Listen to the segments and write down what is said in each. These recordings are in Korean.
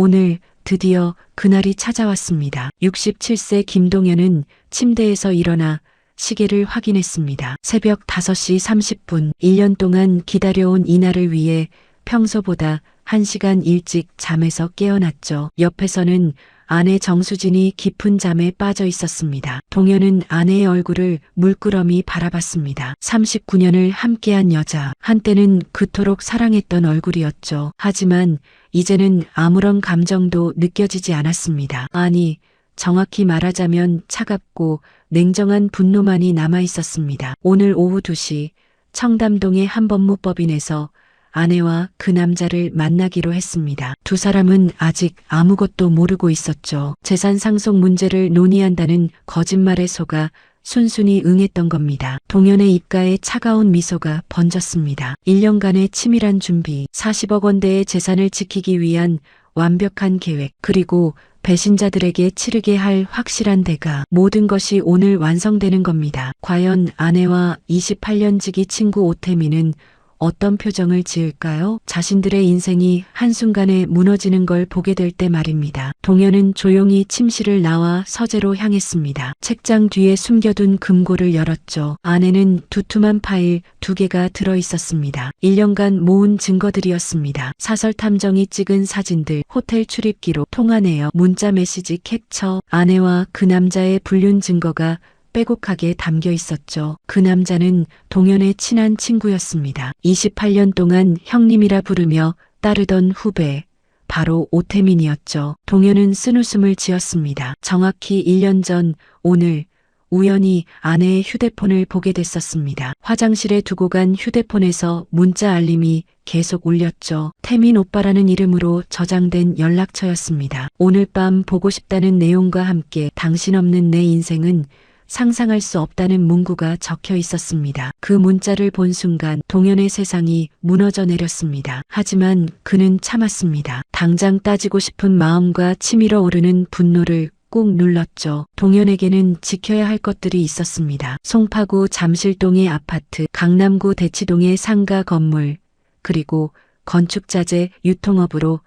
오늘 드디어 그날이 찾아왔습니다. 67세 김동현은 침대에서 일어나 시계를 확인했습니다. 새벽 5시 30분, 1년 동안 기다려온 이날을 위해 평소보다 1시간 일찍 잠에서 깨어났죠. 옆에서는 아내 정수진이 깊은 잠에 빠져 있었습니다. 동현은 아내의 얼굴을 물끄러미 바라봤습니다. 39년을 함께한 여자, 한때는 그토록 사랑했던 얼굴이었죠. 하지만 이제는 아무런 감정도 느껴지지 않았습니다. 아니, 정확히 말하자면 차갑고 냉정한 분노만이 남아 있었습니다. 오늘 오후 2시 청담동의 한 법무법인에서 아내와 그 남자를 만나기로 했습니다. 두 사람은 아직 아무것도 모르고 있었죠. 재산 상속 문제를 논의한다는 거짓말에 속아 순순히 응했던 겁니다. 동현의 입가에 차가운 미소가 번졌습니다. 1년간의 치밀한 준비, 40억 원대의 재산을 지키기 위한 완벽한 계획, 그리고 배신자들에게 치르게 할 확실한 대가, 모든 것이 오늘 완성되는 겁니다. 과연 아내와 28년 지기 친구 오태민은 어떤 표정을 지을까요? 자신들의 인생이 한순간에 무너지는 걸 보게 될 때 말입니다. 동현은 조용히 침실을 나와 서재로 향했습니다. 책장 뒤에 숨겨둔 금고를 열었죠. 안에는 두툼한 파일 2개가 들어 있었습니다. 1년간 모은 증거들이었습니다. 사설 탐정이 찍은 사진들, 호텔 출입 기록, 통화 내역, 문자 메시지 캡처, 아내와 그 남자의 불륜 증거가 빼곡하게 담겨 있었죠. 그 남자는 동현의 친한 친구였습니다. 28년 동안 형님이라 부르며 따르던 후배, 바로 오태민이었죠. 동현은 쓴웃음을 지었습니다. 정확히 1년 전 오늘 우연히 아내의 휴대폰을 보게 됐었습니다. 화장실에 두고 간 휴대폰에서 문자 알림이 계속 울렸죠. 태민 오빠라는 이름으로 저장된 연락처였습니다. 오늘 밤 보고 싶다는 내용과 함께 당신 없는 내 인생은 상상할 수 없다는 문구가 적혀 있었습니다. 그 문자를 본 순간 동현의 세상이 무너져 내렸습니다. 하지만 그는 참았습니다. 당장 따지고 싶은 마음과 치밀어 오르는 분노를 꾹 눌렀죠. 동현에게는 지켜야 할 것들이 있었습니다. 송파구 잠실동의 아파트, 강남구 대치동의 상가 건물, 그리고 건축자재 유통업으로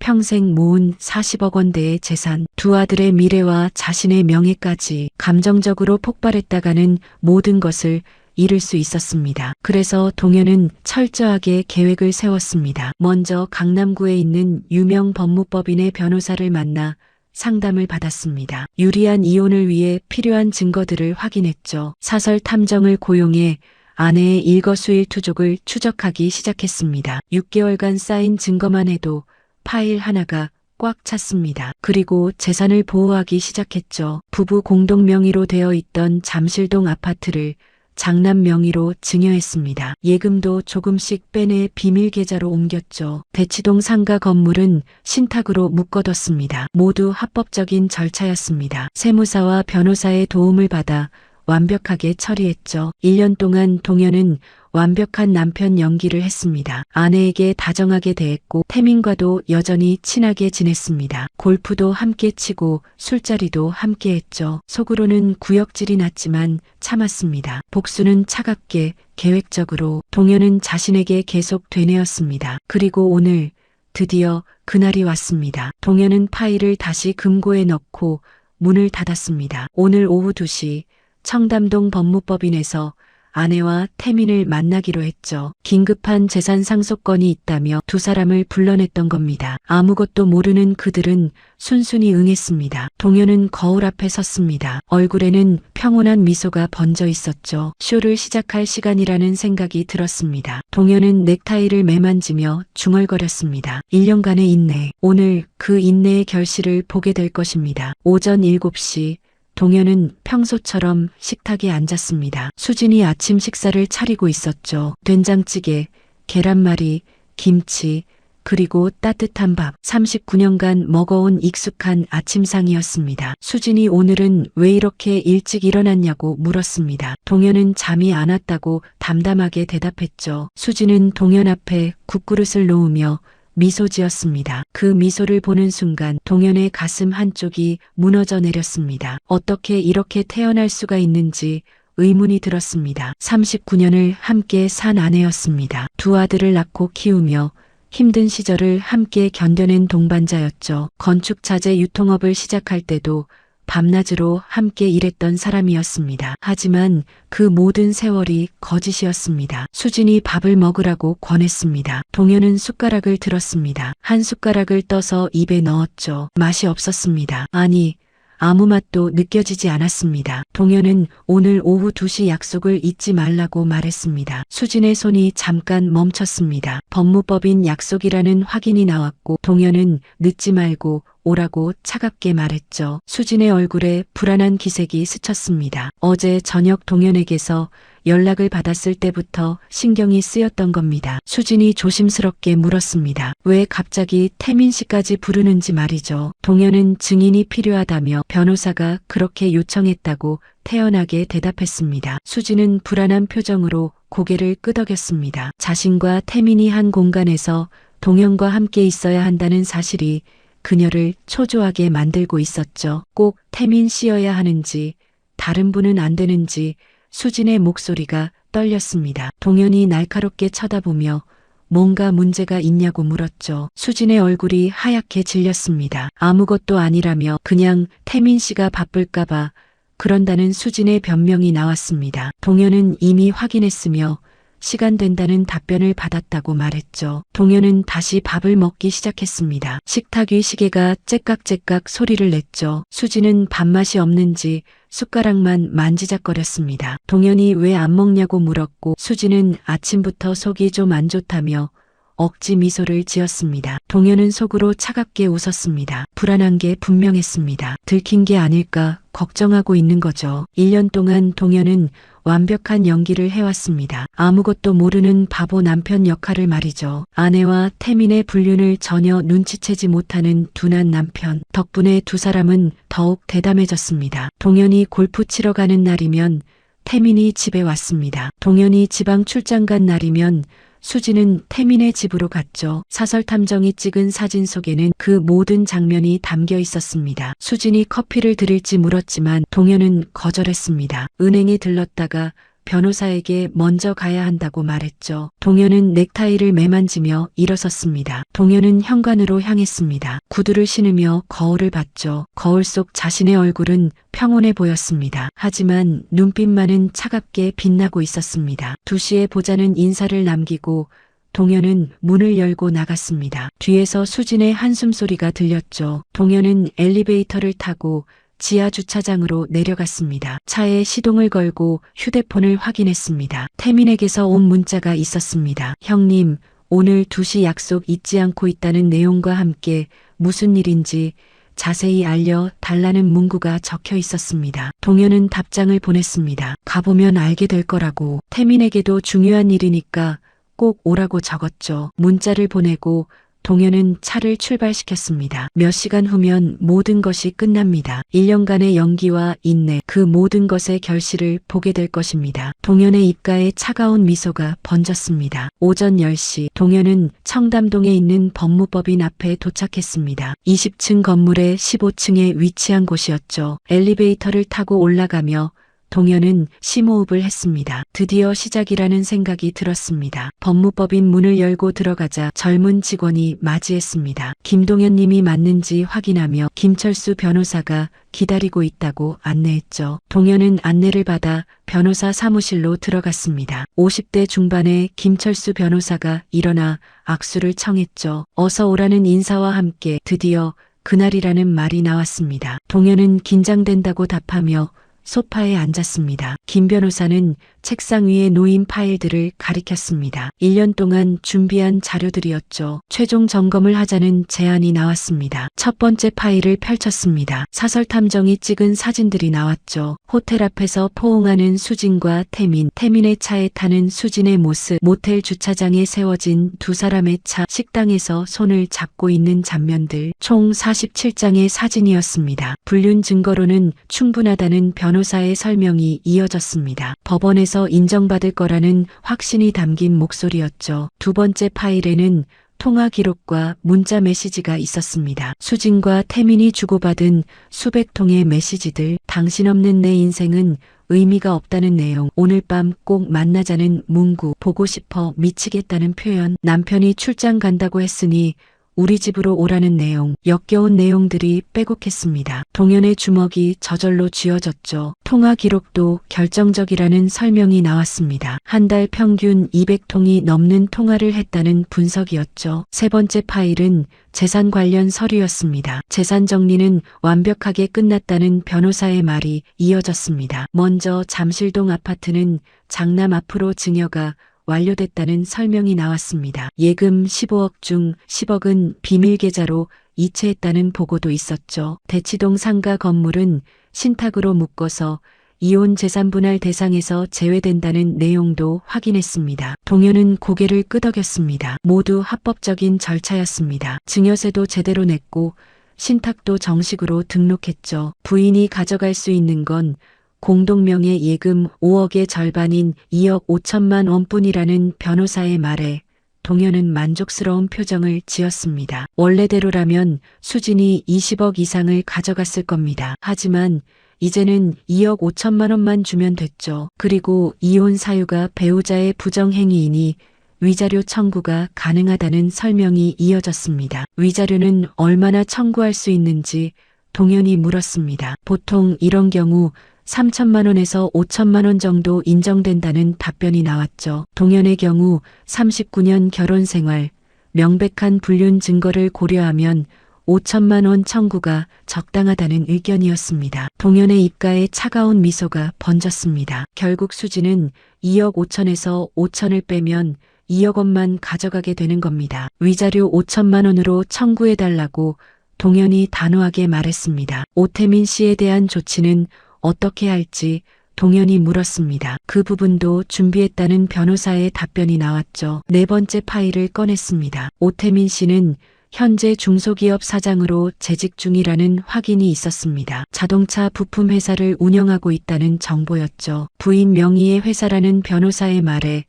평생 모은 40억 원대의 재산, 두 아들의 미래와 자신의 명예까지. 감정적으로 폭발했다가는 모든 것을 잃을 수 있었습니다. 그래서 동현은 철저하게 계획을 세웠습니다. 먼저 강남구에 있는 유명 법무법인의 변호사를 만나 상담을 받았습니다. 유리한 이혼을 위해 필요한 증거들을 확인했죠. 사설 탐정을 고용해 아내의 일거수일투족을 추적하기 시작했습니다. 6개월간 쌓인 증거만 해도 파일 하나가 꽉 찼습니다. 그리고 재산을 보호하기 시작했죠. 부부 공동 명의로 되어 있던 잠실동 아파트를 장남 명의로 증여했습니다. 예금도 조금씩 빼내 비밀 계좌로 옮겼죠. 대치동 상가 건물은 신탁으로 묶어뒀습니다. 모두 합법적인 절차였습니다. 세무사와 변호사의 도움을 받아 완벽하게 처리했죠. 1년 동안 동현은 완벽한 남편 연기를 했습니다. 아내에게 다정하게 대했고 태민과도 여전히 친하게 지냈습니다. 골프도 함께 치고 술자리도 함께 했죠. 속으로는 구역질이 났지만 참았습니다. 복수는 차갑게 계획적으로. 동현은 자신에게 계속 되뇌었습니다. 그리고 오늘 드디어 그날이 왔습니다. 동현은 파일을 다시 금고에 넣고 문을 닫았습니다. 오늘 오후 2시 청담동 법무법인에서 아내와 태민을 만나기로 했죠. 긴급한 재산 상속건이 있다며 두 사람을 불러냈던 겁니다. 아무것도 모르는 그들은 순순히 응했습니다. 동현은 거울 앞에 섰습니다. 얼굴에는 평온한 미소가 번져 있었죠. 쇼를 시작할 시간이라는 생각이 들었습니다. 동현은 넥타이를 매만지며 중얼거렸습니다. 1년간의 인내, 오늘 그 인내의 결실을 보게 될 것입니다. 오전 7시 동현은 평소처럼 식탁에 앉았습니다. 수진이 아침 식사를 차리고 있었죠. 된장찌개, 계란말이, 김치, 그리고 따뜻한 밥. 39년간 먹어온 익숙한 아침상이었습니다. 수진이 오늘은 왜 이렇게 일찍 일어났냐고 물었습니다. 동현은 잠이 안 왔다고 담담하게 대답했죠. 수진은 동현 앞에 국그릇을 놓으며 미소 지었습니다. 그 미소를 보는 순간 동현의 가슴 한쪽이 무너져 내렸습니다. 어떻게 이렇게 태어날 수가 있는지 의문이 들었습니다. 39년을 함께 산 아내였습니다. 두 아들을 낳고 키우며 힘든 시절을 함께 견뎌낸 동반자였죠. 건축자재 유통업을 시작할 때도 밤낮으로 함께 일했던 사람이었습니다. 하지만 그 모든 세월이 거짓이었습니다. 수진이 밥을 먹으라고 권했습니다. 동현은 숟가락을 들었습니다. 한 숟가락을 떠서 입에 넣었죠. 맛이 없었습니다. 아니, 아무 맛도 느껴지지 않았습니다. 동현은 오늘 오후 2시 약속을 잊지 말라고 말했습니다. 수진의 손이 잠깐 멈췄습니다. 법무법인 약속이라는 확인이 나왔고 동현은 늦지 말고 오라고 차갑게 말했죠. 수진의 얼굴에 불안한 기색이 스쳤습니다. 어제 저녁 동현에게서 연락을 받았을 때부터 신경이 쓰였던 겁니다. 수진이 조심스럽게 물었습니다. 왜 갑자기 태민 씨까지 부르는지 말이죠. 동현은 증인이 필요하다며 변호사가 그렇게 요청했다고 태연하게 대답했습니다. 수진은 불안한 표정으로 고개를 끄덕였습니다. 자신과 태민이 한 공간에서 동현과 함께 있어야 한다는 사실이 그녀를 초조하게 만들고 있었죠. 꼭 태민 씨여야 하는지 다른 분은 안 되는지 수진의 목소리가 떨렸습니다. 동현이 날카롭게 쳐다보며 뭔가 문제가 있냐고 물었죠. 수진의 얼굴이 하얗게 질렸습니다. 아무것도 아니라며 그냥 태민 씨가 바쁠까봐 그런다는 수진의 변명이 나왔습니다. 동현은 이미 확인했으며 시간 된다는 답변을 받았다고 말했죠. 동현은 다시 밥을 먹기 시작했습니다. 식탁 위 시계가 째깍째깍 소리를 냈죠. 수진은 밥맛이 없는지 숟가락만 만지작거렸습니다. 동현이 왜 안 먹냐고 물었고 수진은 아침부터 속이 좀 안 좋다며 억지 미소를 지었습니다. 동현은 속으로 차갑게 웃었습니다. 불안한 게 분명했습니다. 들킨 게 아닐까 걱정하고 있는 거죠. 1년 동안 동현은 완벽한 연기를 해왔습니다. 아무것도 모르는 바보 남편 역할을 말이죠. 아내와 태민의 불륜을 전혀 눈치채지 못하는 둔한 남편. 덕분에 두 사람은 더욱 대담해졌습니다. 동현이 골프 치러 가는 날이면 태민이 집에 왔습니다. 동현이 지방 출장 간 날이면 수진은 태민의 집으로 갔죠. 사설 탐정이 찍은 사진 속에는 그 모든 장면이 담겨 있었습니다. 수진이 커피를 드릴지 물었지만 동현은 거절했습니다. 은행에 들렀다가 변호사에게 먼저 가야 한다고 말했죠. 동현은 넥타이를 매만지며 일어섰습니다. 동현은 현관으로 향했습니다. 구두를 신으며 거울을 봤죠. 거울 속 자신의 얼굴은 평온해 보였습니다. 하지만 눈빛만은 차갑게 빛나고 있었습니다. 2시에 보자는 인사를 남기고 동현은 문을 열고 나갔습니다. 뒤에서 수진의 한숨소리가 들렸죠. 동현은 엘리베이터를 타고 지하 주차장으로 내려갔습니다. 차에 시동을 걸고 휴대폰을 확인했습니다. 태민에게서 온 문자가 있었습니다. 형님, 오늘 2시 약속 잊지 않고 있다는 내용과 함께 무슨 일인지 자세히 알려 달라는 문구가 적혀 있었습니다. 동현은 답장을 보냈습니다. 가보면 알게 될 거라고. 태민에게도 중요한 일이니까 꼭 오라고 적었죠. 문자를 보내고 동현은 차를 출발시켰습니다. 몇 시간 후면 모든 것이 끝납니다. 1년간의 연기와 인내, 그 모든 것의 결실을 보게 될 것입니다. 동현의 입가에 차가운 미소가 번졌습니다. 오전 10시, 동현은 청담동에 있는 법무법인 앞에 도착했습니다. 20층 건물의 15층에 위치한 곳이었죠. 엘리베이터를 타고 올라가며 동현은 심호흡을 했습니다. 드디어 시작이라는 생각이 들었습니다. 법무법인 문을 열고 들어가자 젊은 직원이 맞이했습니다. 김동현 님이 맞는지 확인하며 김철수 변호사가 기다리고 있다고 안내했죠. 동현은 안내를 받아 변호사 사무실로 들어갔습니다. 50대 중반의 김철수 변호사가 일어나 악수를 청했죠. 어서 오라는 인사와 함께 드디어 그날이라는 말이 나왔습니다. 동현은 긴장된다고 답하며 소파에 앉았습니다. 김 변호사는 책상 위에 놓인 파일들을 가리켰습니다. 1년 동안 준비한 자료들이었죠. 최종 점검을 하자는 제안이 나왔습니다. 첫 번째 파일을 펼쳤습니다. 사설 탐정이 찍은 사진들이 나왔죠. 호텔 앞에서 포옹하는 수진과 태민, 태민의 차에 타는 수진의 모습, 모텔 주차장에 세워진 두 사람의 차, 식당에서 손을 잡고 있는 장면들, 총 47장의 사진이었습니다. 불륜 증거로는 충분하다는 변호사의 설명이 이어졌습니다. 법원에서 인정받을 거라는 확신이 담긴 목소리였죠. 두 번째 파일에는 통화 기록과 문자 메시지가 있었습니다. 수진과 태민이 주고받은 수백 통의 메시지들. 당신 없는 내 인생은 의미가 없다는 내용, 오늘 밤 꼭 만나자는 문구, 보고 싶어 미치겠다는 표현, 남편이 출장 간다고 했으니 우리 집으로 오라는 내용, 역겨운 내용들이 빼곡했습니다. 동현의 주먹이 저절로 쥐어졌죠. 통화 기록도 결정적이라는 설명이 나왔습니다. 한 달 평균 200통이 넘는 통화를 했다는 분석이었죠. 세 번째 파일은 재산 관련 서류였습니다. 재산 정리는 완벽하게 끝났다는 변호사의 말이 이어졌습니다. 먼저 잠실동 아파트는 장남 앞으로 증여가 완료됐다는 설명이 나왔습니다. 예금 15억 중 10억은 비밀 계좌로 이체했다는 보고도 있었죠. 대치동 상가 건물은 신탁으로 묶어서 이혼 재산 분할 대상에서 제외된다는 내용도 확인했습니다. 동현은 고개를 끄덕였습니다. 모두 합법적인 절차였습니다. 증여세도 제대로 냈고 신탁도 정식으로 등록했죠. 부인이 가져갈 수 있는 건 공동명의 예금 5억의 절반인 2억 5천만 원뿐이라는 변호사의 말에 동현은 만족스러운 표정을 지었습니다. 원래대로라면 수진이 20억 이상을 가져갔을 겁니다. 하지만 이제는 2억 5천만 원만 주면 됐죠. 그리고 이혼 사유가 배우자의 부정행위이니 위자료 청구가 가능하다는 설명이 이어졌습니다. 위자료는 얼마나 청구할 수 있는지 동현이 물었습니다. 보통 이런 경우 3천만 원에서 5천만 원 정도 인정된다는 답변이 나왔죠. 동현의 경우 39년 결혼 생활, 명백한 불륜 증거를 고려하면 5천만 원 청구가 적당하다는 의견이었습니다. 동현의 입가에 차가운 미소가 번졌습니다. 결국 수지는 2억 5천에서 5천을 빼면 2억 원만 가져가게 되는 겁니다. 위자료 5천만 원으로 청구해달라고 동현이 단호하게 말했습니다. 오태민 씨에 대한 조치는 어떻게 할지 동현이 물었습니다. 그 부분도 준비했다는 변호사의 답변이 나왔죠. 네 번째 파일을 꺼냈습니다. 오태민 씨는 현재 중소기업 사장으로 재직 중이라는 확인이 있었습니다. 자동차 부품 회사를 운영하고 있다는 정보였죠. 부인 명의의 회사라는 변호사의 말에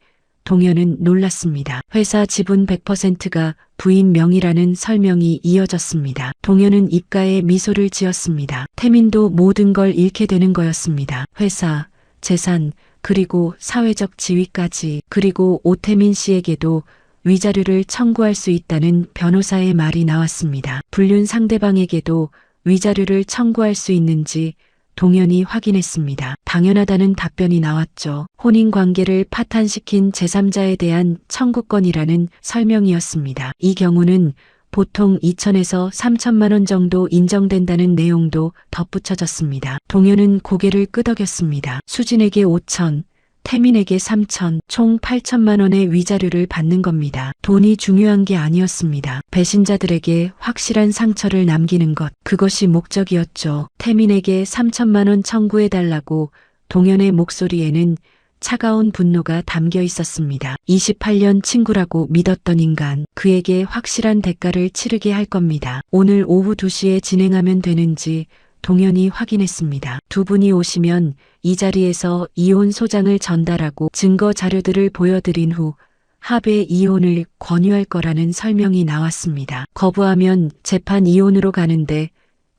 동현은 놀랐습니다. 회사 지분 100%가 부인 명의라는 설명이 이어졌습니다. 동현은 입가에 미소를 지었습니다. 태민도 모든 걸 잃게 되는 거였습니다. 회사, 재산, 그리고 사회적 지위까지. 그리고 오태민 씨에게도 위자료를 청구할 수 있다는 변호사의 말이 나왔습니다. 불륜 상대방에게도 위자료를 청구할 수 있는지 동현이 확인했습니다. 당연하다는 답변이 나왔죠. 혼인관계를 파탄시킨 제3자에 대한 청구권이라는 설명이었습니다. 이 경우는 보통 2천에서 3천만 원 정도 인정된다는 내용도 덧붙여졌습니다. 동현은 고개를 끄덕였습니다. 수진에게 5천, 태민에게 3천, 총 8천만 원의 위자료를 받는 겁니다. 돈이 중요한 게 아니었습니다. 배신자들에게 확실한 상처를 남기는 것, 그것이 목적이었죠. 태민에게 3천만 원 청구해달라고 동현의 목소리에는 차가운 분노가 담겨 있었습니다. 28년 친구라고 믿었던 인간, 그에게 확실한 대가를 치르게 할 겁니다. 오늘 오후 2시에 진행하면 되는지 동현이 확인했습니다. 두 분이 오시면 이 자리에서 이혼 소장을 전달하고 증거 자료들을 보여드린 후 합의 이혼을 권유할 거라는 설명이 나왔습니다. 거부하면 재판 이혼으로 가는데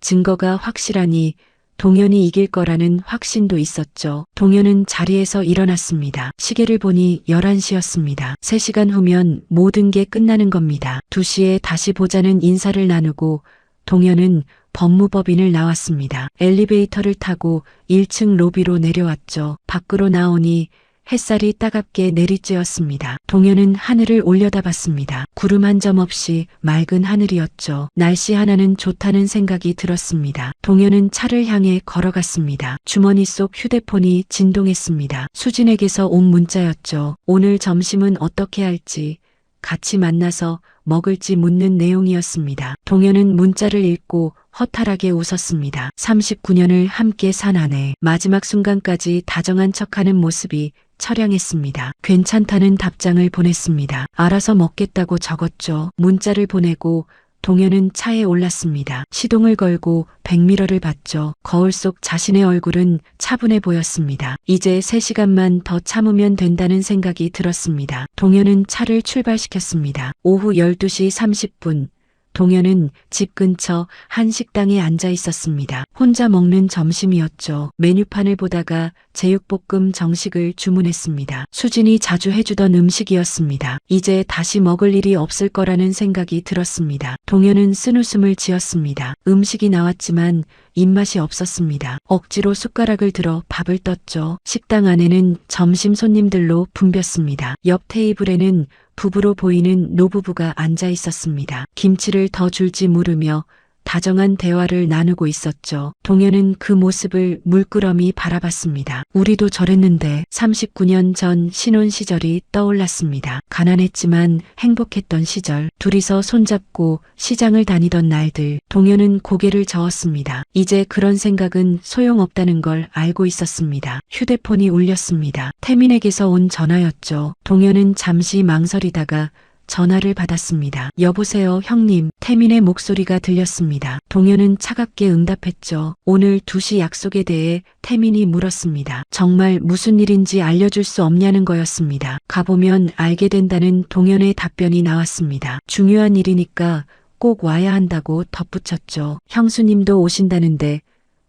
증거가 확실하니 동현이 이길 거라는 확신도 있었죠. 동현은 자리에서 일어났습니다. 시계를 보니 11시였습니다. 3시간 후면 모든 게 끝나는 겁니다. 2시에 다시 보자는 인사를 나누고 동현은 법무법인을 나왔습니다. 엘리베이터를 타고 1층 로비로 내려왔죠. 밖으로 나오니 햇살이 따갑게 내리쬐었습니다. 동현은 하늘을 올려다봤습니다. 구름 한 점 없이 맑은 하늘이었죠. 날씨 하나는 좋다는 생각이 들었습니다. 동현은 차를 향해 걸어갔습니다. 주머니 속 휴대폰이 진동했습니다. 수진에게서 온 문자였죠. 오늘 점심은 어떻게 할지, 같이 만나서 먹을지 묻는 내용이었습니다. 동현은 문자를 읽고 허탈하게 웃었습니다. 39년을 함께 산 아내, 마지막 순간까지 다정한 척하는 모습이 처량했습니다. 괜찮다는 답장을 보냈습니다. 알아서 먹겠다고 적었죠. 문자를 보내고 동현은 차에 올랐습니다. 시동을 걸고 백미러를 봤죠. 거울 속 자신의 얼굴은 차분해 보였습니다. 이제 3시간만 더 참으면 된다는 생각이 들었습니다. 동현은 차를 출발시켰습니다. 오후 12시 30분. 동현은 집 근처 한 식당에 앉아 있었습니다. 혼자 먹는 점심이었죠. 메뉴판을 보다가 제육볶음 정식을 주문했습니다. 수진이 자주 해주던 음식이었습니다. 이제 다시 먹을 일이 없을 거라는 생각이 들었습니다. 동현은 쓴웃음을 지었습니다. 음식이 나왔지만 입맛이 없었습니다. 억지로 숟가락을 들어 밥을 떴죠. 식당 안에는 점심 손님들로 붐볐습니다. 옆 테이블에는 부부로 보이는 노부부가 앉아 있었습니다. 김치를 더 줄지 물으며 다정한 대화를 나누고 있었죠. 동현은 그 모습을 물끄러미 바라봤습니다. 우리도 저랬는데 39년 전 신혼 시절이 떠올랐습니다. 가난했지만 행복했던 시절, 둘이서 손잡고 시장을 다니던 날들. 동현은 고개를 저었습니다. 이제 그런 생각은 소용없다는 걸 알고 있었습니다. 휴대폰이 울렸습니다. 태민에게서 온 전화였죠. 동현은 잠시 망설이다가 전화를 받았습니다. 여보세요, 형님. 태민의 목소리가 들렸습니다. 동현은 차갑게 응답했죠. 오늘 2시 약속에 대해 태민이 물었습니다. 정말 무슨 일인지 알려줄 수 없냐는 거였습니다. 가보면 알게 된다는 동현의 답변이 나왔습니다. 중요한 일이니까 꼭 와야 한다고 덧붙였죠. 형수님도 오신다는데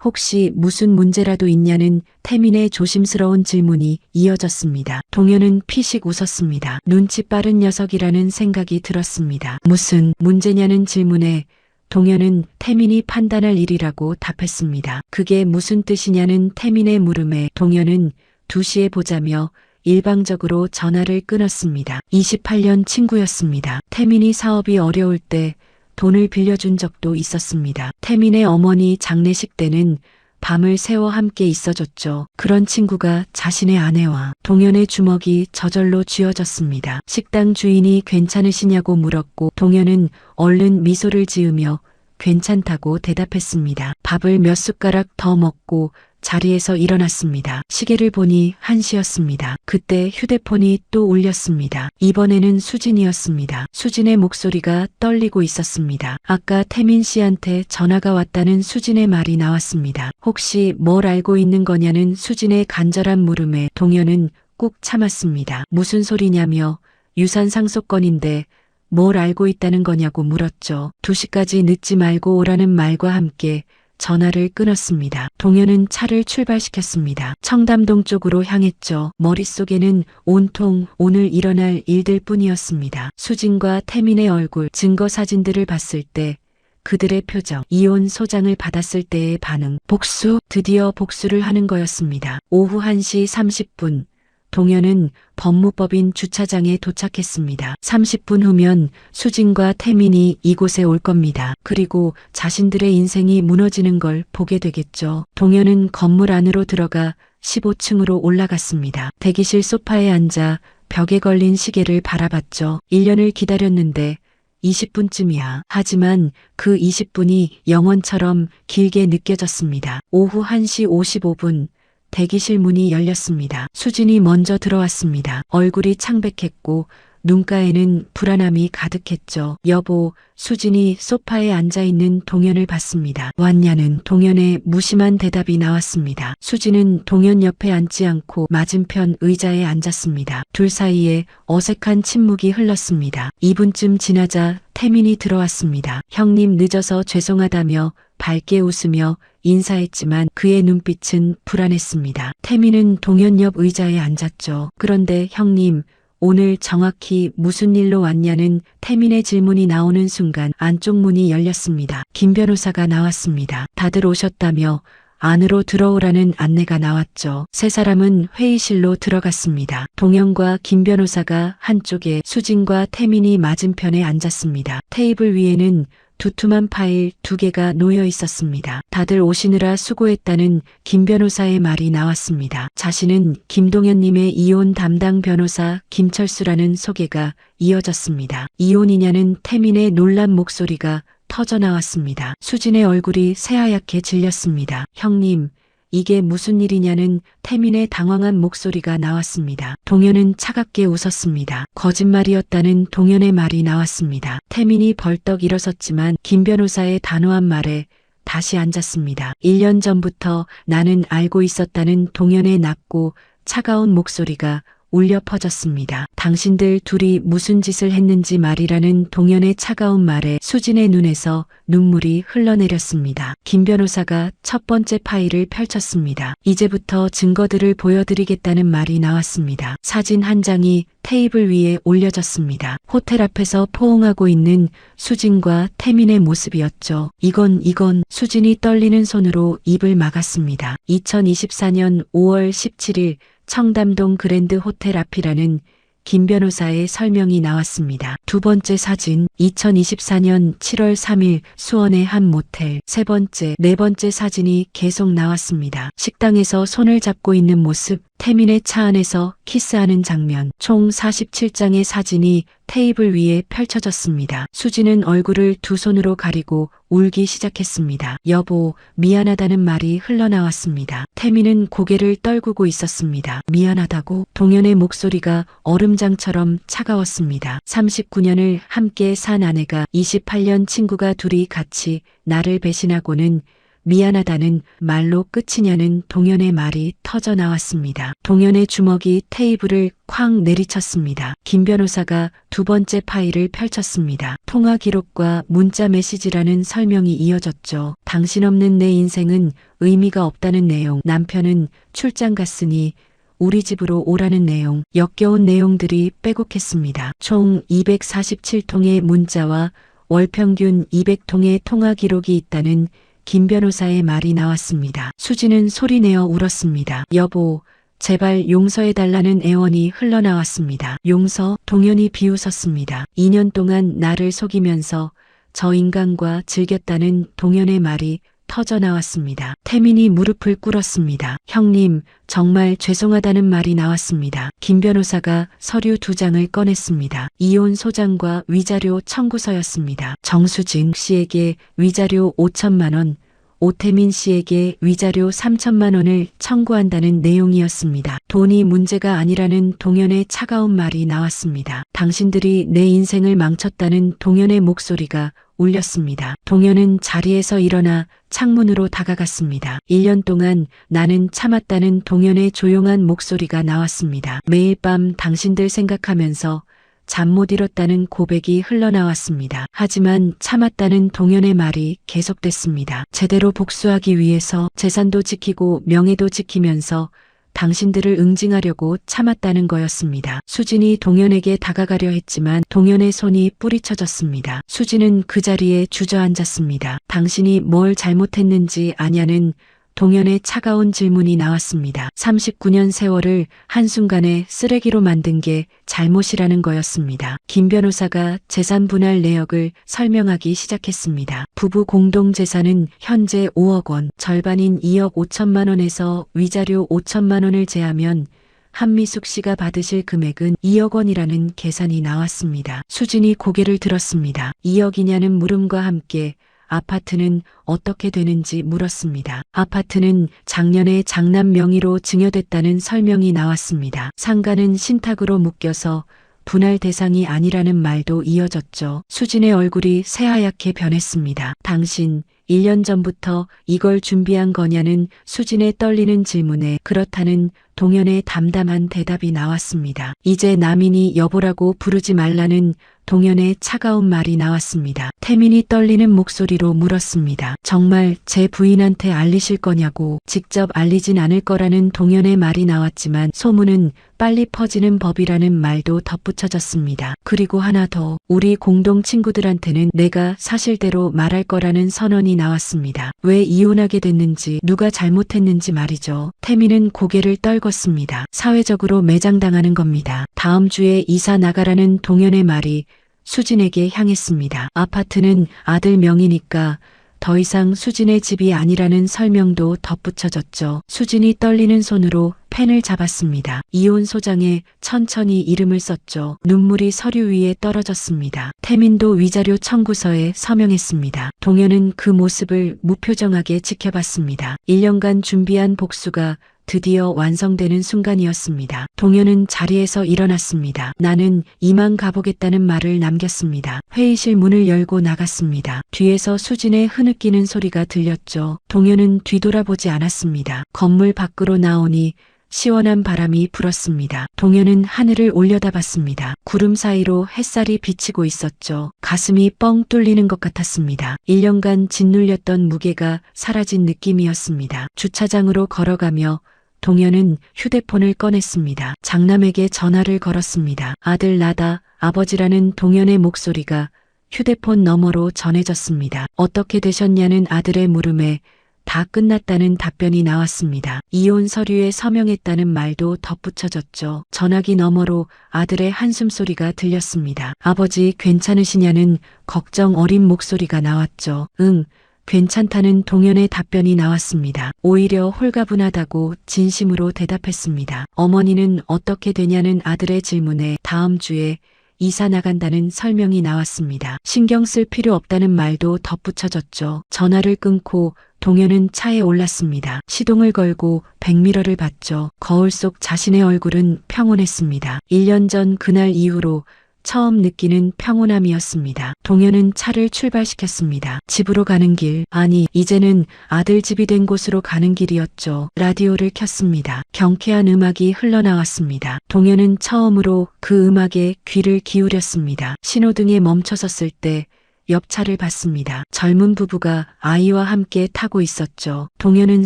혹시 무슨 문제라도 있냐는 태민의 조심스러운 질문이 이어졌습니다. 동현은 피식 웃었습니다. 눈치 빠른 녀석이라는 생각이 들었습니다. 무슨 문제냐는 질문에 동현은 태민이 판단할 일이라고 답했습니다. 그게 무슨 뜻이냐는 태민의 물음에 동현은 2시에 보자며 일방적으로 전화를 끊었습니다. 28년 친구였습니다. 태민이 사업이 어려울 때 돈을 빌려준 적도 있었습니다. 태민의 어머니 장례식 때는 밤을 새워 함께 있어줬죠. 그런 친구가 자신의 아내와 동현의 주먹이 저절로 쥐어졌습니다. 식당 주인이 괜찮으시냐고 물었고 동현은 얼른 미소를 지으며 괜찮다고 대답했습니다. 밥을 몇 숟가락 더 먹고 자리에서 일어났습니다. 시계를 보니 1시였습니다. 그때 휴대폰이 또 울렸습니다. 이번에는 수진이었습니다. 수진의 목소리가 떨리고 있었습니다. 아까 태민 씨한테 전화가 왔다는 수진의 말이 나왔습니다. 혹시 뭘 알고 있는 거냐는 수진의 간절한 물음에 동현은 꾹 참았습니다. 무슨 소리냐며 유산 상속건인데 뭘 알고 있다는 거냐고 물었죠. 2시까지 늦지 말고 오라는 말과 함께 전화를 끊었습니다. 동현은 차를 출발시켰습니다. 청담동 쪽으로 향했죠. 머릿속에는 온통 오늘 일어날 일들 뿐이었습니다. 수진과 태민의 얼굴, 증거 사진들을 봤을 때 그들의 표정, 이혼 소장을 받았을 때의 반응, 복수, 드디어 복수를 하는 거였습니다. 오후 1시 30분. 동현은 법무법인 주차장에 도착했습니다. 30분 후면 수진과 태민이 이곳에 올 겁니다. 그리고 자신들의 인생이 무너지는 걸 보게 되겠죠. 동현은 건물 안으로 들어가 15층으로 올라갔습니다. 대기실 소파에 앉아 벽에 걸린 시계를 바라봤죠. 1년을 기다렸는데 20분쯤이야. 하지만 그 20분이 영원처럼 길게 느껴졌습니다. 오후 1시 55분. 대기실 문이 열렸습니다. 수진이 먼저 들어왔습니다. 얼굴이 창백했고 눈가에는 불안함이 가득했죠. 여보, 수진이 소파에 앉아있는 동현을 봤습니다. 왔냐는 동현의 무심한 대답이 나왔습니다. 수진은 동현 옆에 앉지 않고 맞은편 의자에 앉았습니다. 둘 사이에 어색한 침묵이 흘렀습니다. 2분쯤 지나자 태민이 들어왔습니다. 형님 늦어서 죄송하다며 밝게 웃으며 인사했지만 그의 눈빛은 불안했습니다. 태민은 동현 옆 의자에 앉았죠. 그런데 형님, 오늘 정확히 무슨 일로 왔냐는 태민의 질문이 나오는 순간 안쪽 문이 열렸습니다. 김 변호사가 나왔습니다. 다들 오셨다며 안으로 들어오라는 안내가 나왔죠. 세 사람은 회의실로 들어갔습니다. 동현과 김 변호사가 한쪽에, 수진과 태민이 맞은편에 앉았습니다. 테이블 위에는 두툼한 파일 2개가 놓여 있었습니다. 다들 오시느라 수고했다는 김 변호사의 말이 나왔습니다. 자신은 김동현님의 이혼 담당 변호사 김철수라는 소개가 이어졌습니다. 이혼이냐는 태민의 놀란 목소리가 터져나왔습니다. 수진의 얼굴이 새하얗게 질렸습니다. 형님, 이게 무슨 일이냐는 태민의 당황한 목소리가 나왔습니다. 동현은 차갑게 웃었습니다. 거짓말이었다는 동현의 말이 나왔습니다. 태민이 벌떡 일어섰지만 김 변호사의 단호한 말에 다시 앉았습니다. 1년 전부터 나는 알고 있었다는 동현의 낮고 차가운 목소리가 울려 퍼졌습니다. 당신들 둘이 무슨 짓을 했는지 말이라는 동현의 차가운 말에 수진의 눈에서 눈물이 흘러내렸습니다. 김 변호사가 첫 번째 파일을 펼쳤습니다. 이제부터 증거들을 보여드리겠다는 말이 나왔습니다. 사진 한 장이 테이블 위에 올려졌습니다. 호텔 앞에서 포옹하고 있는 수진과 태민의 모습이었죠. 이건 수진이 떨리는 손으로 입을 막았습니다. 2024년 5월 17일 청담동 그랜드 호텔 앞이라는 김 변호사의 설명이 나왔습니다. 두 번째 사진, 2024년 7월 3일 수원의 한 모텔. 세 번째, 네 번째 사진이 계속 나왔습니다. 식당에서 손을 잡고 있는 모습, 태민의 차 안에서 키스하는 장면. 총 47장의 사진이 테이블 위에 펼쳐졌습니다. 수진은 얼굴을 두 손으로 가리고 울기 시작했습니다. 여보, 미안하다는 말이 흘러나왔습니다. 태민은 고개를 떨구고 있었습니다. 미안하다고? 동현의 목소리가 얼음장처럼 차가웠습니다. 39년을 함께 산 아내가 28년 친구가 둘이 같이 나를 배신하고는 미안하다는 말로 끝이냐는 동현의 말이 터져 나왔습니다. 동현의 주먹이 테이블을 쾅 내리쳤습니다. 김 변호사가 두 번째 파일을 펼쳤습니다. 통화 기록과 문자 메시지라는 설명이 이어졌죠. 당신 없는 내 인생은 의미가 없다는 내용, 남편은 출장 갔으니 우리 집으로 오라는 내용, 역겨운 내용들이 빼곡했습니다. 총 247통의 문자와 월 평균 200통의 통화 기록이 있다는 김 변호사의 말이 나왔습니다. 수진은 소리내어 울었습니다. 여보, 제발 용서해달라는 애원이 흘러나왔습니다. 용서? 동현이 비웃었습니다. 2년 동안 나를 속이면서 저 인간과 즐겼다는 동현의 말이 터져 나왔습니다. 태민이 무릎을 꿇었습니다. 형님, 정말 죄송하다는 말이 나왔습니다. 김 변호사가 서류 두 장을 꺼냈습니다. 이혼 소장과 위자료 청구서였습니다. 정수진 씨에게 위자료 5천만 원, 오태민 씨에게 위자료 3천만 원을 청구한다는 내용이었습니다. 돈이 문제가 아니라는 동현의 차가운 말이 나왔습니다. 당신들이 내 인생을 망쳤다는 동현의 목소리가 울렸습니다. 동현은 자리에서 일어나 창문으로 다가갔습니다. 1년 동안 나는 참았다는 동현의 조용한 목소리가 나왔습니다. 매일 밤 당신들 생각하면서 잠 못 이뤘다는 고백이 흘러나왔습니다. 하지만 참았다는 동현의 말이 계속됐습니다. 제대로 복수하기 위해서 재산도 지키고 명예도 지키면서 당신들을 응징하려고 참았다는 거였습니다. 수진이 동현에게 다가가려 했지만 동현의 손이 뿌리쳐졌습니다. 수진은 그 자리에 주저앉았습니다. 당신이 뭘 잘못했는지 아냐는 동현의 차가운 질문이 나왔습니다. 39년 세월을 한순간에 쓰레기로 만든 게 잘못이라는 거였습니다. 김 변호사가 재산 분할 내역을 설명하기 시작했습니다. 부부 공동 재산은 현재 5억 원, 절반인 2억 5천만 원에서 위자료 5천만 원을 제하면 한미숙 씨가 받으실 금액은 2억 원이라는 계산이 나왔습니다. 수진이 고개를 들었습니다. 2억이냐는 물음과 함께 아파트는 어떻게 되는지 물었습니다. 아파트는 작년에 장남 명의로 증여됐다는 설명이 나왔습니다. 상가는 신탁으로 묶여서 분할 대상이 아니라는 말도 이어졌죠. 수진의 얼굴이 새하얗게 변했습니다. 당신 1년 전부터 이걸 준비한 거냐는 수진의 떨리는 질문에 그렇다는 동현의 담담한 대답이 나왔습니다. 이제 남인이 여보라고 부르지 말라는 동현의 차가운 말이 나왔습니다. 태민이 떨리는 목소리로 물었습니다. 정말 제 부인한테 알리실 거냐고. 직접 알리진 않을 거라는 동현의 말이 나왔지만 소문은 빨리 퍼지는 법이라는 말도 덧붙여졌습니다. 그리고 하나 더, 우리 공동 친구들한테는 내가 사실대로 말할 거라는 선언이 나왔습니다. 왜 이혼하게 됐는지, 누가 잘못했는지 말이죠. 태민은 고개를 떨궜습니다. 사회적으로 매장당하는 겁니다. 다음 주에 이사 나가라는 동현의 말이 수진에게 향했습니다. 아파트는 아들 명의니까 더 이상 수진의 집이 아니라는 설명도 덧붙여졌죠. 수진이 떨리는 손으로 펜을 잡았습니다. 이혼 소장에 천천히 이름을 썼죠. 눈물이 서류 위에 떨어졌습니다. 태민도 위자료 청구서에 서명했습니다. 동현은 그 모습을 무표정하게 지켜봤습니다. 1년간 준비한 복수가 드디어 완성되는 순간이었습니다. 동현은 자리에서 일어났습니다. 나는 이만 가보겠다는 말을 남겼습니다. 회의실 문을 열고 나갔습니다. 뒤에서 수진의 흐느끼는 소리가 들렸죠. 동현은 뒤돌아보지 않았습니다. 건물 밖으로 나오니 시원한 바람이 불었습니다. 동현은 하늘을 올려다봤습니다. 구름 사이로 햇살이 비치고 있었죠. 가슴이 뻥 뚫리는 것 같았습니다. 1년간 짓눌렸던 무게가 사라진 느낌이었습니다. 주차장으로 걸어가며 동현은 휴대폰을 꺼냈습니다. 장남에게 전화를 걸었습니다. 아들 나다, 아버지라는 동현의 목소리가 휴대폰 너머로 전해졌습니다. 어떻게 되셨냐는 아들의 물음에 다 끝났다는 답변이 나왔습니다. 이혼 서류에 서명했다는 말도 덧붙여졌죠. 전화기 너머로 아들의 한숨 소리가 들렸습니다. 아버지 괜찮으시냐는 걱정 어린 목소리가 나왔죠. 응, 괜찮다는 동현의 답변이 나왔습니다. 오히려 홀가분하다고 진심으로 대답했습니다. 어머니는 어떻게 되냐는 아들의 질문에 다음 주에 이사 나간다는 설명이 나왔습니다. 신경 쓸 필요 없다는 말도 덧붙여졌죠. 전화를 끊고 동현은 차에 올랐습니다. 시동을 걸고 백미러를 봤죠. 거울 속 자신의 얼굴은 평온했습니다. 1년 전 그날 이후로 처음 느끼는 평온함이었습니다. 동현은 차를 출발시켰습니다. 집으로 가는 길, 아니 이제는 아들 집이 된 곳으로 가는 길이었죠. 라디오를 켰습니다. 경쾌한 음악이 흘러나왔습니다. 동현은 처음으로 그 음악에 귀를 기울였습니다. 신호등에 멈춰섰을 때 옆차를 봤습니다. 젊은 부부가 아이와 함께 타고 있었죠. 동현은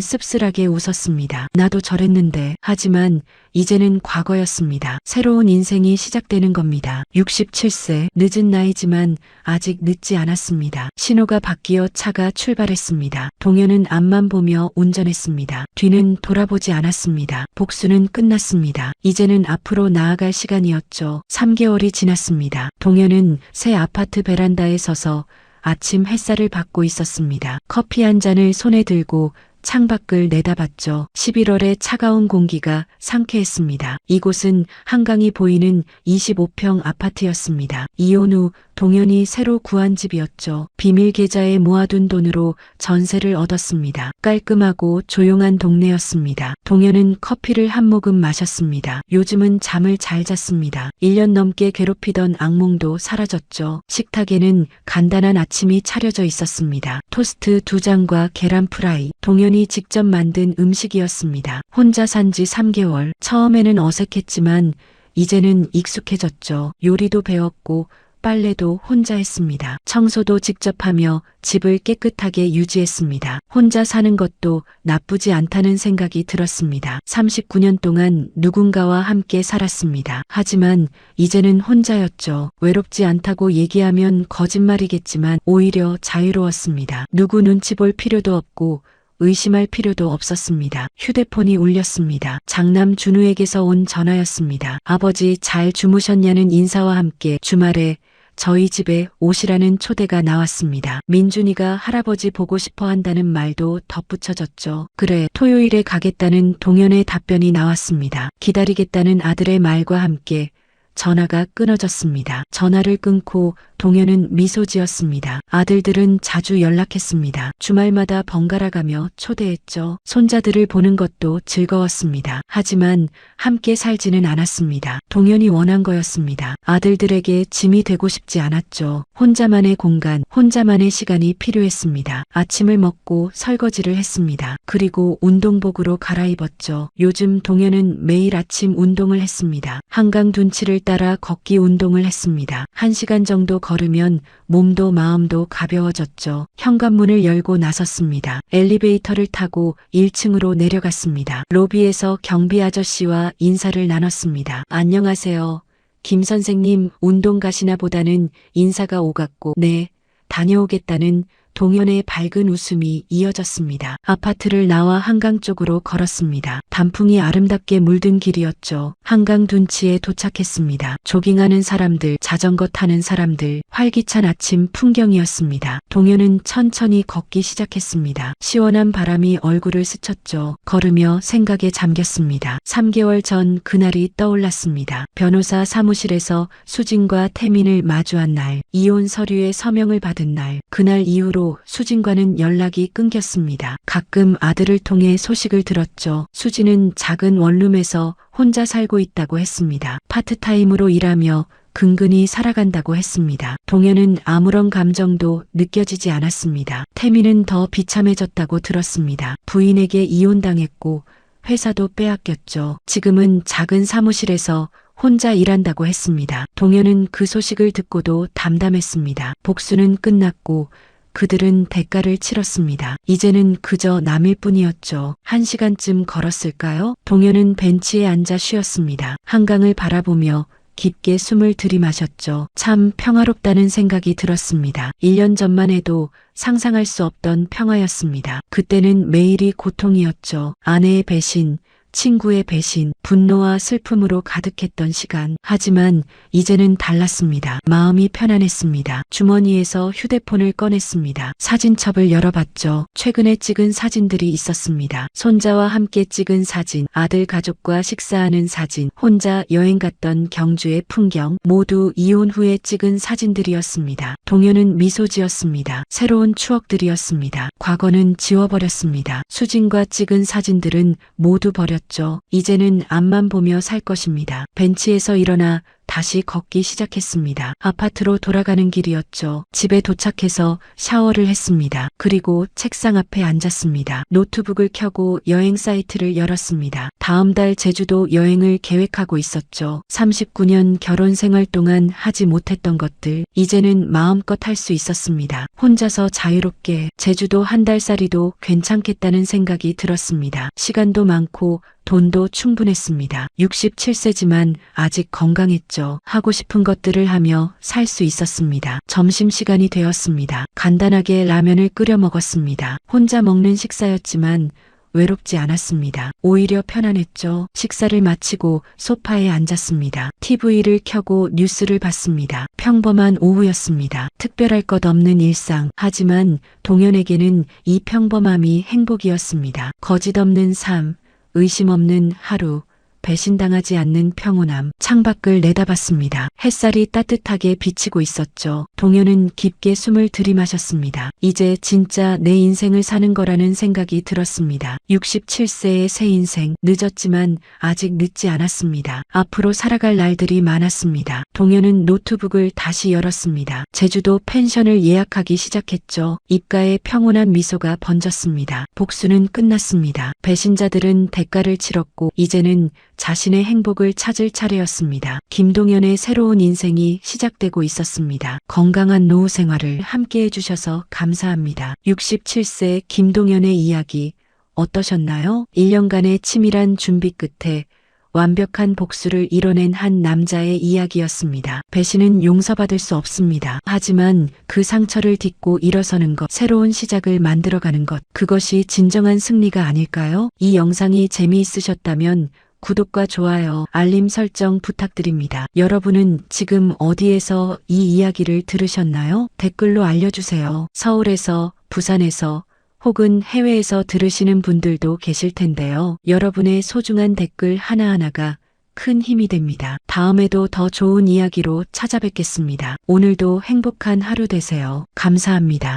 씁쓸하게 웃었습니다. 나도 저랬는데. 하지만 이제는 과거였습니다. 새로운 인생이 시작되는 겁니다. 67세, 늦은 나이지만 아직 늦지 않았습니다. 신호가 바뀌어 차가 출발했습니다. 동현은 앞만 보며 운전했습니다. 뒤는 돌아보지 않았습니다. 복수는 끝났습니다. 이제는 앞으로 나아갈 시간이었죠. 3개월이 지났습니다. 동현은 새 아파트 베란다에 서서 아침 햇살을 받고 있었습니다. 커피 한 잔을 손에 들고 창밖을 내다봤죠. 11월의 차가운 공기가 상쾌했습니다. 이곳은 한강이 보이는 25평 아파트였습니다. 이혼 후 동현이 새로 구한 집이었죠. 비밀 계좌에 모아둔 돈으로 전세를 얻었습니다. 깔끔하고 조용한 동네였습니다. 동현은 커피를 한 모금 마셨습니다. 요즘은 잠을 잘 잤습니다. 1년 넘게 괴롭히던 악몽도 사라졌죠. 식탁에는 간단한 아침이 차려져 있었습니다. 토스트 2장과 계란 프라이. 동현이 직접 만든 음식이었습니다. 혼자 산 지 3개월. 처음에는 어색했지만 이제는 익숙해졌죠. 요리도 배웠고 빨래도 혼자 했습니다. 청소도 직접 하며 집을 깨끗하게 유지했습니다. 혼자 사는 것도 나쁘지 않다는 생각이 들었습니다. 39년 동안 누군가와 함께 살았습니다. 하지만 이제는 혼자였죠. 외롭지 않다고 얘기하면 거짓말이겠지만 오히려 자유로웠습니다. 누구 눈치 볼 필요도 없고 의심할 필요도 없었습니다. 휴대폰이 울렸습니다. 장남 준우에게서 온 전화였습니다. 아버지 잘 주무셨냐는 인사와 함께 주말에 저희 집에 오시라는 초대가 나왔습니다. 민준이가 할아버지 보고 싶어 한다는 말도 덧붙여졌죠. 그래, 토요일에 가겠다는 동현의 답변이 나왔습니다. 기다리겠다는 아들의 말과 함께 전화가 끊어졌습니다. 전화를 끊고 동현은 미소 지었습니다. 아들들은 자주 연락했습니다. 주말마다 번갈아가며 초대했죠. 손자들을 보는 것도 즐거웠습니다. 하지만 함께 살지는 않았습니다. 동현이 원한 거였습니다. 아들들에게 짐이 되고 싶지 않았죠. 혼자만의 공간, 혼자만의 시간이 필요했습니다. 아침을 먹고 설거지를 했습니다. 그리고 운동복으로 갈아입었죠. 요즘 동현은 매일 아침 운동을 했습니다. 한강 둔치를 따라 걷기 운동을 했습니다. 1시간 정도 걸으면 몸도 마음도 가벼워졌죠. 현관문을 열고 나섰습니다. 엘리베이터를 타고 1층으로 내려갔습니다. 로비에서 경비 아저씨와 인사를 나눴습니다. 안녕하세요. 김 선생님 운동 가시나 보다는 인사가 오갔고 네, 다녀오겠다는 동현의 밝은 웃음이 이어졌습니다. 아파트를 나와 한강 쪽으로 걸었습니다. 단풍이 아름답게 물든 길이었죠. 한강 둔치에 도착했습니다. 조깅하는 사람들, 자전거 타는 사람들, 활기찬 아침 풍경이었습니다. 동현은 천천히 걷기 시작했습니다. 시원한 바람이 얼굴을 스쳤죠. 걸으며 생각에 잠겼습니다. 3개월 전 그날이 떠올랐습니다. 변호사 사무실에서 수진과 태민을 마주한 날, 이혼 서류에 서명을 받은 날, 그날 이후로 수진과는 연락이 끊겼습니다. 가끔 아들을 통해 소식을 들었죠. 수진은 작은 원룸에서 혼자 살고 있다고 했습니다. 파트타임으로 일하며 근근히 살아간다고 했습니다. 동현은 아무런 감정도 느껴지지 않았습니다. 태민은 더 비참해졌다고 들었습니다. 부인에게 이혼당했고 회사도 빼앗겼죠. 지금은 작은 사무실에서 혼자 일한다고 했습니다. 동현은 그 소식을 듣고도 담담했습니다. 복수는 끝났고 그들은 대가를 치렀습니다. 이제는 그저 남일 뿐이었죠. 1시간쯤 걸었을까요? 동현은 벤치에 앉아 쉬었습니다. 한강을 바라보며 깊게 숨을 들이마셨죠. 참 평화롭다는 생각이 들었습니다. 1년 전만 해도 상상할 수 없던 평화였습니다. 그때는 매일이 고통이었죠. 아내의 배신, 친구의 배신, 분노와 슬픔으로 가득했던 시간. 하지만 이제는 달랐습니다. 마음이 편안했습니다. 주머니에서 휴대폰을 꺼냈습니다. 사진첩을 열어봤죠. 최근에 찍은 사진들이 있었습니다. 손자와 함께 찍은 사진, 아들 가족과 식사하는 사진, 혼자 여행 갔던 경주의 풍경, 모두 이혼 후에 찍은 사진들이었습니다. 동현은 미소 지었습니다. 새로운 추억들이었습니다. 과거는 지워버렸습니다. 수진과 찍은 사진들은 모두 버렸습니다. 이제는 앞만 보며 살 것입니다. 벤치에서 일어나 다시 걷기 시작했습니다. 아파트로 돌아가는 길이었죠. 집에 도착해서 샤워를 했습니다. 그리고 책상 앞에 앉았습니다. 노트북을 켜고 여행 사이트를 열었습니다. 다음 달 제주도 여행을 계획하고 있었죠. 39년 결혼 생활 동안 하지 못했던 것들, 이제는 마음껏 할 수 있었습니다. 혼자서 자유롭게 제주도 한 달살이도 괜찮겠다는 생각이 들었습니다. 시간도 많고 돈도 충분했습니다. 67세지만 아직 건강했죠. 하고 싶은 것들을 하며 살 수 있었습니다. 점심시간이 되었습니다. 간단하게 라면을 끓여 먹었습니다. 혼자 먹는 식사였지만 외롭지 않았습니다. 오히려 편안했죠. 식사를 마치고 소파에 앉았습니다. TV를 켜고 뉴스를 봤습니다. 평범한 오후였습니다. 특별할 것 없는 일상. 하지만 동현에게는 이 평범함이 행복이었습니다. 거짓 없는 삶, 의심 없는 하루, 배신당하지 않는 평온함. 창밖을 내다봤습니다. 햇살이 따뜻하게 비치고 있었죠. 동현은 깊게 숨을 들이마셨습니다. 이제 진짜 내 인생을 사는 거라는 생각이 들었습니다. 67세의 새 인생. 늦었지만 아직 늦지 않았습니다. 앞으로 살아갈 날들이 많았습니다. 동현은 노트북을 다시 열었습니다. 제주도 펜션을 예약하기 시작했죠. 입가에 평온한 미소가 번졌습니다. 복수는 끝났습니다. 배신자들은 대가를 치렀고 이제는 자신의 행복을 찾을 차례였습니다. 김동현의 새로운 인생이 시작되고 있었습니다. 건강한 노후 생활을 함께 해주셔서 감사합니다. 67세 김동현의 이야기 어떠셨나요? 1년간의 치밀한 준비 끝에 완벽한 복수를 이뤄낸 한 남자의 이야기였습니다. 배신은 용서받을 수 없습니다. 하지만 그 상처를 딛고 일어서는 것, 새로운 시작을 만들어가는 것, 그것이 진정한 승리가 아닐까요? 이 영상이 재미있으셨다면 구독과 좋아요, 알림 설정 부탁드립니다. 여러분은 지금 어디에서 이 이야기를 들으셨나요? 댓글로 알려주세요. 서울에서, 부산에서, 혹은 해외에서 들으시는 분들도 계실 텐데요. 여러분의 소중한 댓글 하나하나가 큰 힘이 됩니다. 다음에도 더 좋은 이야기로 찾아뵙겠습니다. 오늘도 행복한 하루 되세요. 감사합니다.